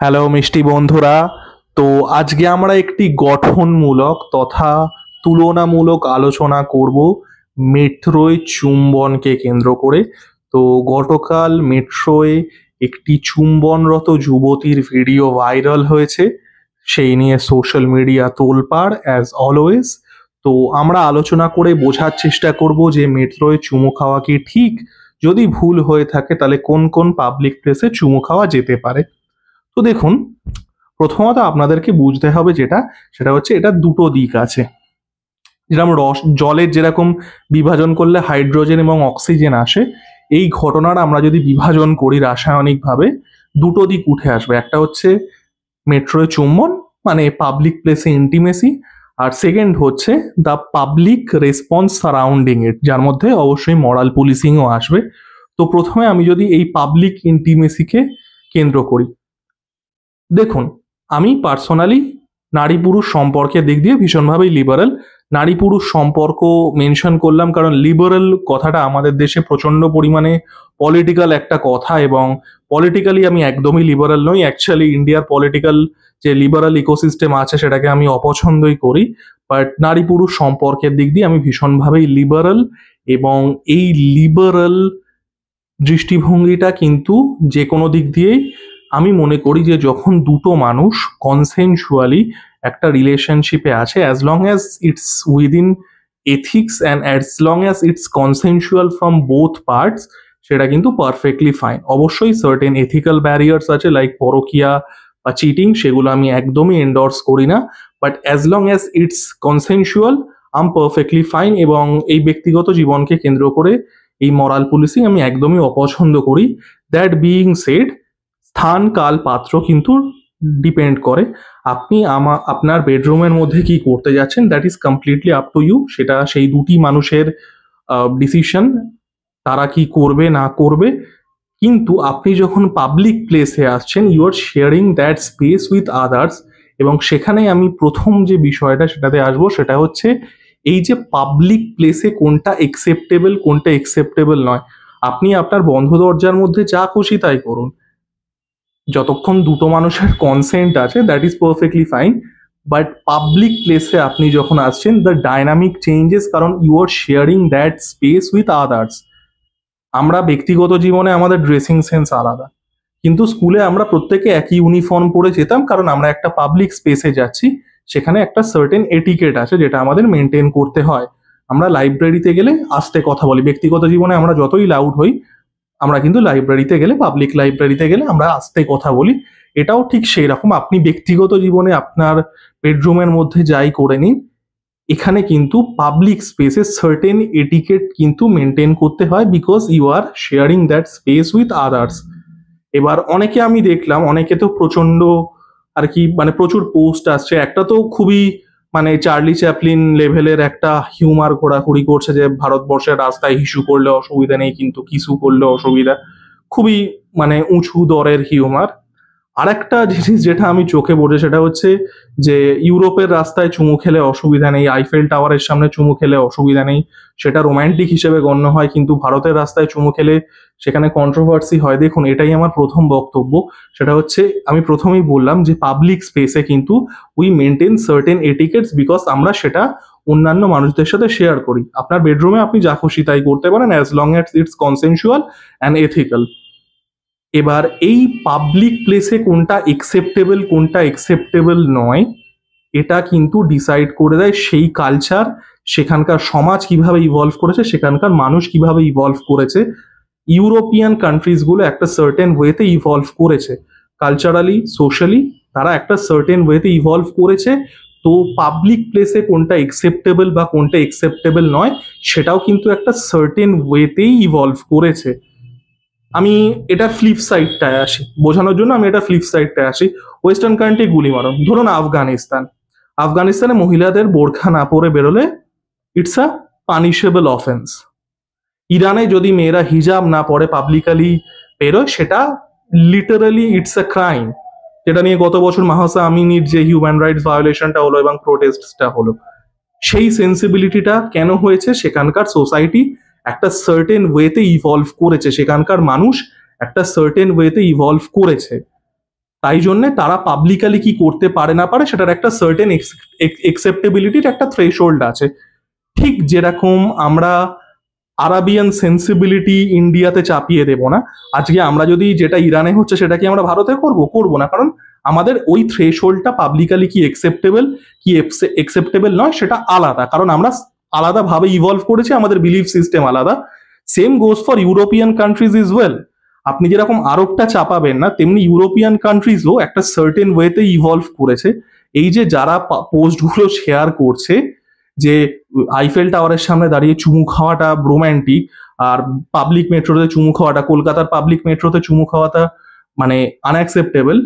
Hello মিষ্টি বন্ধুরা। তো আজকে আমরা একটি গঠনমূলক তথা তুলনামূলক আলোচনা করব মেট্রোয় চুম্বনকে কেন্দ্র করে। তো গতকাল মেট্রোয় একটি চুম্বনরত যুবতীর ভিডিও ভাইরাল হয়েছে, সেই নিয়ে সোশ্যাল মিডিয়া তোলপাড় অ্যাজ অলওয়েজ। তো আমরা আলোচনা করে বোঝার চেষ্টা করব যে মেট্রোয় চুমু খাওয়া কি ঠিক, যদি ভুল হয়ে থাকে তাহলে কোন কোন পাবলিক প্লেসে চুমু খাওয়া যেতে পারে। তো দেখুন, প্রথমত আপনাদেরকে বুঝতে হবে সেটা হচ্ছে এটা দুটো দিক আছে। যেরকম জলের যেরকম বিভাজন করলে হাইড্রোজেন এবং অক্সিজেন আসে, এই ঘটনার আমরা যদি বিভাজন করি রাসায়নিকভাবে, দুটো দিক উঠে আসবে। একটা হচ্ছে মেট্রোয় চুম্বন মানে পাবলিক প্লেসে ইন্টিমেসি, আর সেকেন্ড হচ্ছে দ্য পাবলিক রেসপন্স সারাউন্ডিং ইট, যার মধ্যে অবশ্যই মরাল পুলিশিংও আসবে। তো প্রথমে আমি যদি এই পাবলিক ইন্টিমেসিকে কেন্দ্র করি, দেখুন, আমি পার্সোনালি নারী পুরুষ সম্পর্কের দিক দিয়ে ভীষণভাবেই লিবারেল। নারী পুরুষ সম্পর্ক মেনশন করলাম কারণ লিবারেল কথাটা আমাদের দেশে প্রচণ্ড পরিমাণে পলিটিক্যাল একটা কথা, এবং পলিটিক্যালি আমি একদমই লিবারেল নই। অ্যাকচুয়ালি ইন্ডিয়ার পলিটিক্যাল যে লিবারাল ইকোসিস্টেম আছে সেটাকে আমি অপছন্দই করি, বাট নারী পুরুষ সম্পর্কের দিক দিয়ে আমি ভীষণভাবেই লিবারেল। এবং এই লিবারেল দৃষ্টিভঙ্গিটা কিন্তু যে কোনো দিক দিয়েই আমি মনে করি যে যখন দুটো মানুষ কনসেনসুয়ালি একটা রিলেশনশিপে আছে, as long as it's within ethics and as long as it's consensual from both parts, সেটা কিন্তু পারফেক্টলি ফাইন। অবশ্যই সার্টেন এথিক্যাল ব্যারিয়ার্স আছে লাইক পরকিয়া বা চিটিং, সেগুলো আমি একদমই এন্ডোর্স করি না, but as long as it's consensual um perfectly fine. এবং এই ব্যক্তিগত জীবনকে কেন্দ্র করে এই মরাল পুলিশিং আমি একদমই অপছন্দ করি। দ্যাট বিইং সেড, স্থান কাল পাত্র কিন্তু ডিপেন্ড করে। আপনি আপনার বেডরুমের মধ্যে কি করতে যাচ্ছেন, that is completely up to you. সেটা সেই দুটি মানুষের ডিসিশন, তারা কি করবে না করবে। কিন্তু আপনি যখন পাবলিক প্লেসে আসছেন, you are sharing that space with others. এবং সেখানে আমি প্রথম যে বিষয়টা সেটাতে আসবো, সেটা হচ্ছে এই যে পাবলিক প্লেসে কোনটা একসেপ্টেবল কোনটা একসেপ্টেবল নয়। আপনি আপনার বন্ধ দরজার মধ্যে যা খুশি তাই করুন, যতক্ষণ দুটো মানুষের কনসেন্ট আছে that is perfectly fine. But public প্লেসে আপনি যখন আসছেন, দ্য ডাইনামিক চেঞ্জেস, কারণ you are sharing that space with others. আমরা ব্যক্তিগত জীবনে আমাদের ড্রেসিং সেন্স আলাদা, কিন্তু স্কুলে আমরা প্রত্যেকে একই ইউনিফর্ম পরে যেতাম, কারণ আমরা একটা পাবলিক স্পেসে যাচ্ছি, সেখানে একটা সার্টেন এটিকেট আছে যেটা আমাদের মেনটেন করতে হয়। আমরা লাইব্রেরিতে গেলে আস্তে কথা বলি, ব্যক্তিগত জীবনে আমরা যতই লাউড হই, আমরা কিন্তু লাইব্রেরিতে গেলে, পাবলিক লাইব্রেরিতে গেলে আমরা আস্তে কথা বলি। এটাও ঠিক সেই রকম, আপনি ব্যক্তিগত জীবনে আপনার বেডরুমের মধ্যে যাই করে নিন, এখানে কিন্তু পাবলিক স্পেসে সার্টেন এটিকেট কিন্তু মেনটেন করতে হয়, because you are sharing that space with others. এবার অনেকে আমি দেখলাম, অনেকে তো প্রচন্ড আর কি মানে প্রচুর পোস্ট আসছে, একটা তো খুবই মানে চার্লি চ্যাপলিন লেভেলের একটা হিউমার ঘোরাঘুরি করছে যে ভারতবর্ষের রাস্তায় হিসু করলে অসুবিধা নেই কিন্তু কিসু করলে অসুবিধা, খুবই মানে উঁচু দরের হিউমার। আর একটা জিনিস যেটা আমি চোখে পড়ে সেটা হচ্ছে যে ইউরোপের রাস্তায় চুমু খেলে অসুবিধা নেই, আইফেল টাওয়ারের সামনে চুমু খেলে অসুবিধা নেই, সেটা রোম্যান্টিক হিসেবে গণ্য হয়, কিন্তু ভারতের রাস্তায় চুমু খেলে সেখানে কন্ট্রোভার্সি হয়। দেখুন, এটাই আমার প্রথম বক্তব্য। সেটা হচ্ছে, আমি প্রথমেই বললাম যে পাবলিক স্পেসে কিন্তু we maintain certain etiquettes, because আমরা সেটা অন্যান্য মানুষদের সাথে শেয়ার করি। আপনার বেডরুমে আপনি যা খুশি তাই করতে পারেন, as long as it's consensual and ethical. এবার এই পাবলিক প্লেসে কোনটা একসেপ্টেবল কোনটা একসেপ্টেবল নয়, এটা কিন্তু ডিসাইড করে দেয় সেই কালচার, সেখানকার সমাজ কিভাবে ইভলভ করেছে, সেখানকার মানুষ কিভাবে ইভলভ করেছে। ইউরোপিয়ান কান্ট্রিজগুলো একটা সার্টেন ওয়েতে ইভলভ করেছে, কালচারালি সোশ্যালি তারা একটা সার্টেন ওয়েতে ইভলভ করেছে। তো পাবলিক প্লেসে কোনটা একসেপ্টেবল বা কোনটা একসেপ্টেবল নয়, সেটাও কিন্তু একটা সার্টেন ওয়েতেই ইভলভ করেছে। আমি এটা ফ্লিপ সাইডটায় আসি বোঝানোর জন্য, আমি এটা ফ্লিপ সাইডটায় আসি। ওয়েস্টার্ন কান্ট্রি গুলি মারণ, ধরুন আফগানিস্তানে মহিলাদের বোরখা না পরে বেরোলে ইটস আ পানিশেবল অফেন্স। ইরানে যদি মেয়েরা হিজাব না পরে পাবলিকালি বেরোয়, সেটা লিটারালি ইটস আ ক্রাইম, যেটা নিয়ে গত বছর মাহসা আমিনির যে হিউম্যান রাইটস ভায়োলেশনটা হলো এবং প্রোটেস্টটা হলো, সেই সেন্সিবিলিটিটা কেন হয়েছে, সেখানকার সোসাইটি একটা সার্টেন ওয়েতে ইভলভ করেছে, সেখানকার মানুষ একটা সার্টেন ওয়েতে ইভলভ করেছে। তাই জন্য তারা পাবলিকালি কি করতে পারে না পারে সেটার একটা সার্টেন একসেপ্টেবিলিটির একটা থ্রেশহোল্ড আছে। ঠিক যেরকম আমরা আরাবিয়ান সেন্সিবিলিটি ইন্ডিয়াতে চাপিয়ে দেব না, আজকে আমরা যদি যেটা ইরানে হচ্ছে সেটা কি আমরা ভারতে করব না, কারণ আমাদের ওই থ্রেশহোল্ডটা পাবলিকালি কি একসেপ্টেবল কি একসেপ্টেবল নয় সেটা আলাদা, কারণ আমরা আলাদাভাবে ইভলভ করেছি, আমাদের বিলিফ সিস্টেম আলাদা। Same goes for European countries is well. আপনি যেরকম আরবটা চাপাবেন না, তেমনি ইউরোপিয়ান কান্ট্রিজও একটা সার্টেন ওয়েতে ইভলভ করেছে। এই যে যারা পোস্টগুলো শেয়ার করছে যে আইফেল টাওয়ারের সামনে দাঁড়িয়ে চুমু খাওয়াটা রোম্যান্টিক, আর পাবলিক মেট্রোতে চুমু খাওয়াটা, কলকাতার পাবলিক মেট্রোতে চুমু খাওয়াটা মানে unacceptable.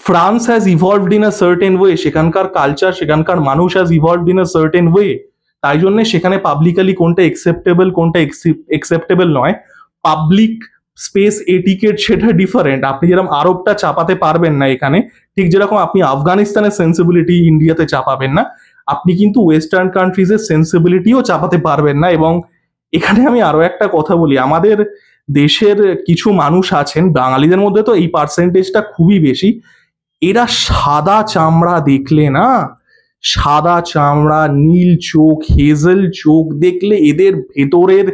France has evolved in a certain way, সেখানকার কালচার, সেখানকার মানুষ has evolved in a certain way, তাই জন্য সেখানে পাবলিকালি কোনটা একসেপ্টেবল কোনটা একসেপ্টেবল নয়, পাবলিক স্পেস এটিকেট সেটা ডিফারেন্ট। আপনি যেরকম আরবটা চাপাতে পারবেন না এখানে, ঠিক যেরকম আপনি আফগানিস্তানের সেন্সিবিলিটি ইন্ডিয়াতে চাপাবেন না, আপনি কিন্তু ওয়েস্টার্ন কান্ট্রিজের সেন্সিবিলিটিও চাপাতে পারবেন না। এবং এখানে আমি আরো একটা কথা বলি, আমাদের দেশের কিছু মানুষ আছেন, বাঙালিদের মধ্যে তো এই পার্সেন্টেজটা খুবই বেশি, এরা সাদা চামড়া দেখলে না, সাদা চামড়া, নীল চোখ, হেজেল চোখ দেখলে এদের ভেতরের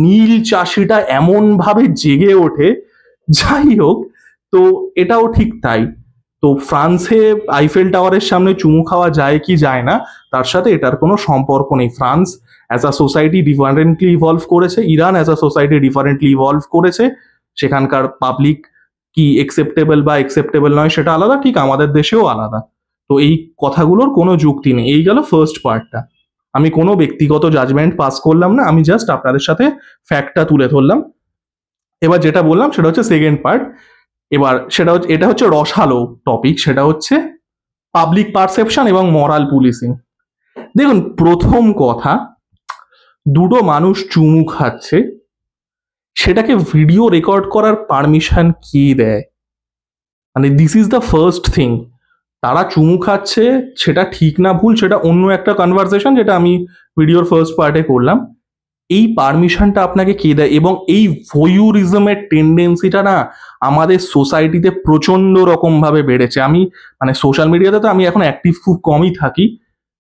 নীল চাষিটা এমন ভাবে জেগে ওঠে। যাই হোক, তো এটাও ঠিক তাই। তো ফ্রান্সে আইফেল টাওয়ারের সামনে চুমু খাওয়া যায় কি যায় না তার সাথে এটার কোনো সম্পর্ক নেই। France as a society differently evolve করেছে, Iran as a society differently evolve করেছে, সেখানকার পাবলিক কি একসেপ্টেবল বা একসেপ্টেবল নয় সেটা আলাদা, ঠিক আমাদের দেশেও আলাদা। তো এই কথাগুলোর কোনো যুক্তি নেই। এই গেল ফার্স্ট পার্টটা। আমি কোনো ব্যক্তিগত জাজমেন্ট পাস করলাম না, আমি জাস্ট আপনাদের সাথে ফ্যাক্টটা তুলে ধরলাম। এবার যেটা বললাম সেটা হচ্ছে সেকেন্ড পার্ট। এবার সেটা হচ্ছে, এটা হচ্ছে রসালো টপিক, সেটা হচ্ছে পাবলিক পারসেপশন এবং মরাল পুলিশিং। দেখুন, প্রথম কথা, দুটো মানুষ চুমু খাচ্ছে, সেটাকে ভিডিও রেকর্ড করার পারমিশন কে দেয়? মানে this is the first thing. তারা চুমু খাচ্ছে, সেটা ঠিক না ভুল সেটা অন্য একটা কনভারসেশন, যেটা আমি ভিডিওর ফার্স্ট পার্টে করলাম। এই পারমিশনটা আপনাকে কে দেয়? এবং এই ভয়ুরিজমের টেন্ডেন্সিটা না আমাদের সোসাইটিতে প্রচন্ড রকম ভাবে বেড়েছে। আমি মানে সোশ্যাল মিডিয়াতে তো আমি এখন অ্যাক্টিভ খুব কমই থাকি,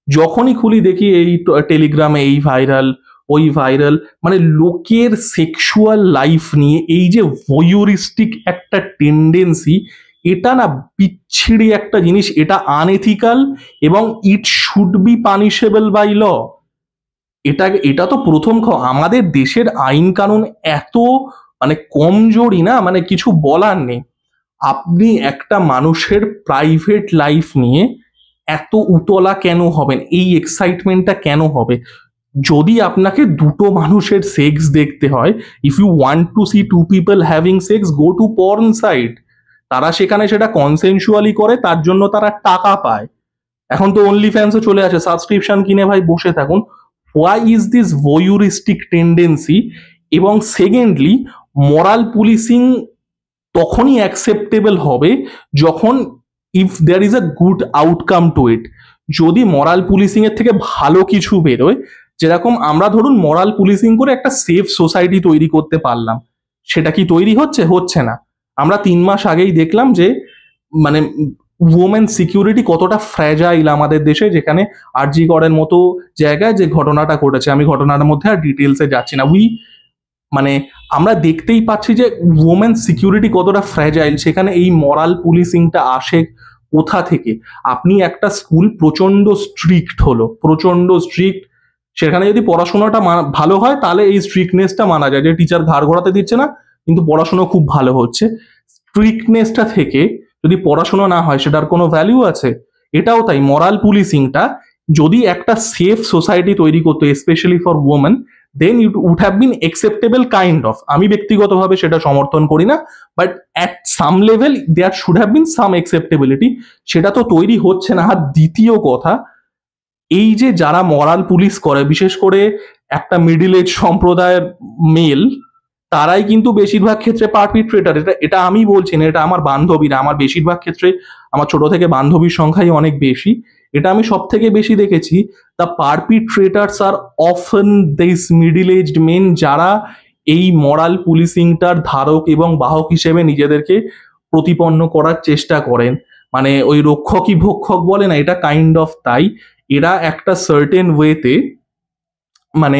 যখনই খুলি দেখি এই টেলিগ্রামে এই ভাইরাল ওই ভাইরাল, মানে লোকের সেক্সুয়াল লাইফ নিয়ে এই যে ভয়ুরিস্টিক একটা টেন্ডেন্সি, এটা না বিচ্ছিরি একটা জিনিস, এটা আনএথিক্যাল এবং it should be punishable by law. এটা তো প্রথম আমাদের দেশের আইন কানুন এত মানে কমজোরি না, মানে কিছু বলার নেই। আপনি একটা মানুষের প্রাইভেট লাইফ নিয়ে এত উতলা কেন হবেন? এই এক্সাইটমেন্টটা কেন হবে? যদি আপনাকে দুটো মানুষের সেক্স দেখতে হয়, if you want to see two people having sex, go to porn site. তারা সেখানে সেটা কনসেনসুয়ালি করে, তার জন্য তারা টাকা পায়। এখন তো অনলি ফ্যান্সও চলে আসে, সাবস্ক্রিপশন কিনে ভাই বসে থাকুন। Why is this voyeuristic tendency? এবং সেকেন্ডলি, মরাল পুলিশিং তখনই অ্যাকসেপ্টেবল হবে যখন if there is a good outcome to it. যদি মরাল পুলিশিং এর থেকে ভালো কিছু বেরোয়, যেরকম আমরা ধরুন মরাল পুলিশিং করে একটা সেফ সোসাইটি তৈরি করতে পারলাম, সেটা কি তৈরি হচ্ছে না? আমরা 3 মাস আগেই দেখলাম যে মানে ওমেন সিকিউরিটি কতটা ফ্র্যাজাইল আমাদের দেশে, যেখানে আরজি করের মতো জায়গায় যে ঘটনাটা ঘটেছে, আমি ঘটনার মধ্যে আর ডিটেলসে যাচ্ছি না। মানে আমরা দেখতেই পাচ্ছি যে ওমেন সিকিউরিটি কতটা ফ্র্যাজাইল, সেখানে এই মরাল পুলিশিংটা আসে কোথা থেকে? আপনি একটা স্কুল প্রচন্ড স্ট্রিক্ট হলো, প্রচন্ড স্ট্রিক্ট, সেখানে যদি পড়াশোনাটা ভালো হয় তাহলে এই স্ট্রিক্টনেসটা মানা যায়, যে টিচার ঘাড় ঘোরাতে দিচ্ছে না কিন্তু পড়াশোনা খুব ভালো হচ্ছে। স্ট্রিক্টনেসটা থেকে যদি পড়াশোনা না হয় সেটার কোনো ভ্যালু আছে? এটাও তাই, মরাল পুলিশিংটা যদি একটা সেফ সোসাইটি তৈরি করতো specially for women, then it would have been acceptable kind of. আমি ব্যক্তিগতভাবে সেটা সমর্থন করি না, but at some level there should have been some acceptability. সেটা তো তৈরি হচ্ছে না। আর দ্বিতীয় কথা, এই যে যারা মরাল পুলিশ করে, বিশেষ করে একটা মিডিল এজ সম্প্রদায়ের মেল, তারাই কিন্তু বেশিরভাগ ক্ষেত্রে পারপিট্রেটার। এটা আমি বলছি না, এটা আমার বান্ধবীরা, আমার বেশিরভাগ ক্ষেত্রে আমার ছোট থেকে বান্ধবীর সংখ্যাই অনেক বেশি, এটা আমি সব থেকে বেশি দেখেছি। The perpetrators are often this middle aged men, যারা এই মরাল পুলিশিংটার ধারক এবং বাহক হিসেবে নিজেদেরকে প্রতিপন্ন করার চেষ্টা করেন। মানে ওই রক্ষকই ভক্ষক বলে না, এটা কাইন্ড অফ তাই। এরা একটা সার্টেন ওয়েতে, মানে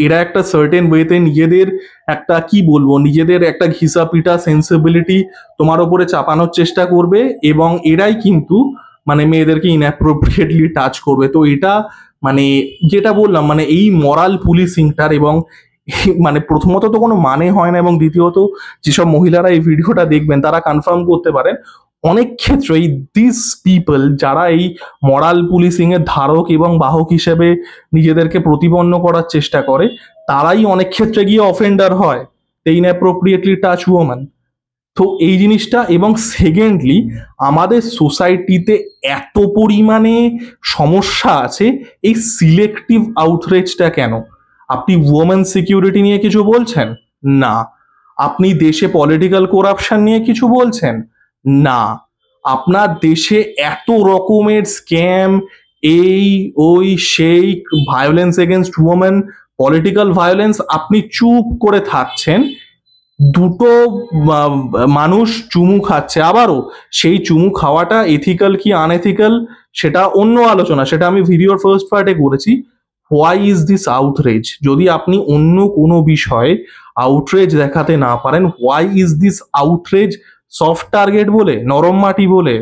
এরা একটা সার্টেন ওয়েতে নিজেদের একটা কি বলবো, নিজেদের একটা ঘিসা পিটা সেন্সিবিলিটি তোমার ওপরে চাপানোর চেষ্টা করবে, এবং এরাই কিন্তু মানে মেয়েদেরকে ইনঅ্যাপ্রোপ্রিয়েটলি টাচ করবে। তো এটা মানে যেটা বললাম, মানে এই মরাল পুলিশিংটার এবং মানে প্রথমত তো কোনো মানে হয় না, এবং দ্বিতীয়ত যেসব মহিলারা এই ভিডিওটা দেখবেন তারা কনফার্ম করতে পারেন অনেক ক্ষেত্রেই দিস পিপল যারা এই মরাল পুলিশিং এর ধারক এবং বাহক হিসেবে নিজেদেরকে প্রতিপন্ন করার চেষ্টা করে, তারাই অনেক ক্ষেত্রে গিয়ে অফেন্ডার হয় ইনঅ্যাপ্রোপ্রিয়েটলি টাচ ওম্যান। তো এই জিনিসটা, এবং সেকেন্ডলি আমাদের সোসাইটিতে এত পরিমাণে সমস্যা আছে, এই সিলেক্টিভ আউটরেজটা কেন? আপনি ওমেন সিকিউরিটি নিয়ে কিছু বলছেন না, আপনি দেশে পলিটিক্যাল করাপশন নিয়ে কিছু বলছেন না, আপনার দেশে এত রকমের স্ক্যাম, এই ওই সেই violence against women, political violence, আপনি চুপ করে থাকছেন। দুটো মানুষ চুমু খাচ্ছে, আবারও সেই চুমু খাওয়াটা এথিক্যাল কি আনএথিক্যাল সেটা অন্য আলোচনা, সেটা আমি ভিডিওর ফার্স্ট পার্টে করেছি। Why is this outrage? যদি আপনি অন্য কোনো বিষয়ে আউটরেজ দেখাতে না পারেন, why is this outrage soft target বলে, নরম মাটি বলে?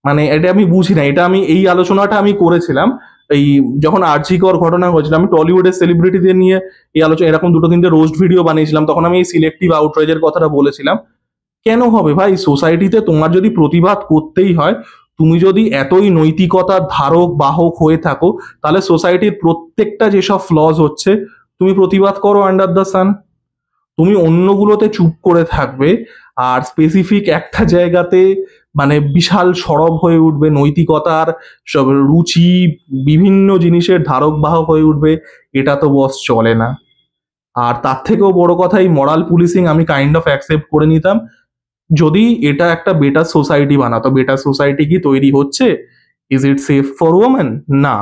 মানে এটা আমি বুঝি না। এটা আমি এই আলোচনাটা আমি করেছিলাম এই যখন আরজিকর ঘটনা হয়েছিল, আমি টলিউডের সেলিব্রিটিদের নিয়ে এই আলোচনা এরকম দুটো তিনটে রোস্ট ভিডিও বানিয়েছিলাম, তখন আমি এই সিলেক্টিভ আউটরেজের কথাটা বলেছিলাম। কেন হবে ভাই? সোসাইটিতে তোমার যদি প্রতিবাদ করতেই হয়, তুমি যদি এতই নৈতিকতার ধারক বাহক হয়ে থাকো, তাহলে সোসাইটির প্রত্যেকটা যেসব ফ্লজ হচ্ছে তুমি প্রতিবাদ করো আন্ডার দ্য সান। তুমি অন্যগুলোতে চুপ করে থাকবে, আর স্পেসিফিক একটা জায়গাতে মানে বিশাল সরব হয়ে উঠবে, নৈতিকতার সব রুচি বিভিন্ন জিনিসের ধারক বাহক হয়ে উঠবে, এটা তো বস চলে না। আর তার থেকেও বড় কথা, এই মরাল পুলিশিং আমি কাইন্ড অফ অ্যাকসেপ্ট করে নিতাম যদি এটা একটা বেটার সোসাইটি বানাতো। বেটার সোসাইটি কি তৈরি হচ্ছে? Is it safe for women? না।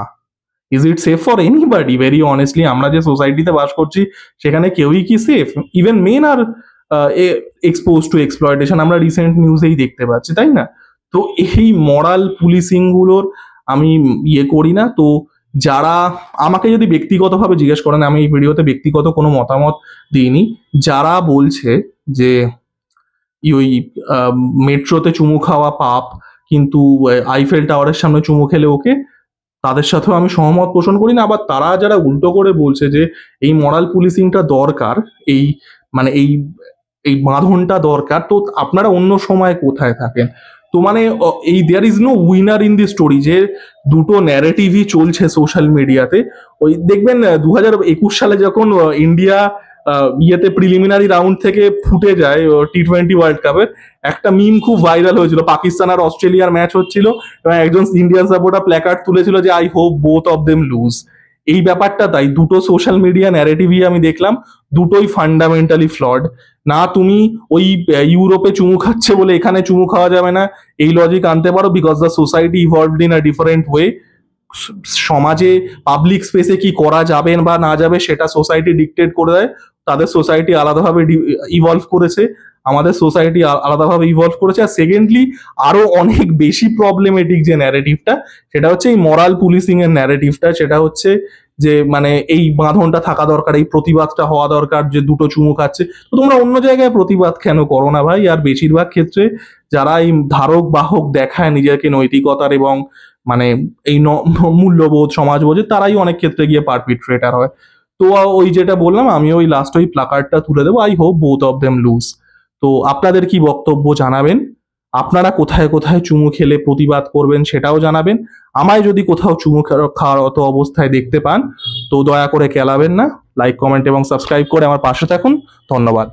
Is it safe for anybody? Very honestly আমরা যে সোসাইটিতে বাস করছি সেখানে কেউই কি safe? Even men are expose to exploitation, আমরা রিসেন্ট নিউজেই দেখতে পাচ্ছি, তাই না? তো এই মরাল পুলিশিং গুলোর আমি ইয়ে করি না। তো যারা আমাকে যদি ব্যক্তিগতভাবে জিজ্ঞেস করেন, আমি এই ভিডিওতে ব্যক্তিগত কোনো মতামত দিইনি, যারা বলছে যে ওই মেট্রোতে চুমু খাওয়া পাপ, কিন্তু আইফেল টাওয়ারের সামনে চুমু খেলে ওকে, তাদের সাথেও আমি সহমত পোষণ করি না। আবার তারা যারা উল্টো করে বলছে যে এই মরাল পুলিশিংটা দরকার, এই মানে এই বাঁধনটা দরকার, তো আপনারা অন্য সময় কোথায় থাকেন? তো মানে এই there is no winner in the story, যে দুটো ন্যারেটিভই চলছে সোশ্যাল মিডিয়াতে। ওই দেখবেন 2021 সালে যখন ইন্ডিয়া ইয়েতে প্রিলিমিনারি রাউন্ড থেকে ফুটে যায় T20 ওয়ার্ল্ড কাপের, একটা মিম খুব ভাইরাল হয়েছিল। পাকিস্তান আর অস্ট্রেলিয়ার ম্যাচ হচ্ছিল এবং একজন ইন্ডিয়ান সাপোর্টার প্ল্যাকার্ড তুলেছিল যে I hope both of them lose. এই ব্যাপারটা তাই, দুটো সোশ্যাল মিডিয়া ন্যারেটিভই আমি দেখলাম, দুটোই ফান্ডামেন্টালি ফ্লড। না তুমি ওই ইউরোপে চুমু খাচ্ছে বলে এখানে চুমু খাওয়া যাবে না এই লজিক আনতে পারো, because the society evolved in a different way. সমাজে পাবলিক স্পেসে কি করা যাবে বা না যাবে সেটা সোসাইটি ডিকটেট করে দেয়। তাদের সোসাইটি আলাদাভাবে ইভলভ করেছে, আমাদের সোসাইটি আলাদাভাবে ইভলভ করেছে। আর সেকেন্ডলি আরো অনেক বেশি প্রবলেমেটিক যে ন্যারেটিভটা, সেটা হচ্ছে এই মরাল পুলিশিং এর ন্যারেটিভটা। সেটা হচ্ছে যে মানে এই বাঁধনটা থাকা দরকার, এই প্রতিবাদটা হওয়া দরকার, যে দুটো চুমু খাচ্ছে তো তোমরা অন্য জায়গায় প্রতিবাদ কেন করো না ভাই? আর বেশিরভাগ ক্ষেত্রে যারা এই ধারক বাহক দেখায় নিজেকে নৈতিকতার এবং মানে এই মূল্যবোধ সমাজবোধে, তারাই অনেক ক্ষেত্রে গিয়ে পারপিট্রেটার হয়। তো ওই যেটা বললাম, আমি ওই লাস্ট ওই প্লাকার্ডটা তুলে দেবো, I hope both of them lose. তো আপনাদের কি বক্তব্য জানাবেন, আপনারা কোথায় কোথায় চুমু খেলে প্রতিবাদ করবেন সেটাও জানাবেন। আমায় যদি কোথাও চুমু খাওয়ার অত অবস্থায় দেখতে পান তো দয়া করে কেলাবেন না। লাইক কমেন্ট এবং সাবস্ক্রাইব করে আমার পাশে থাকুন। ধন্যবাদ।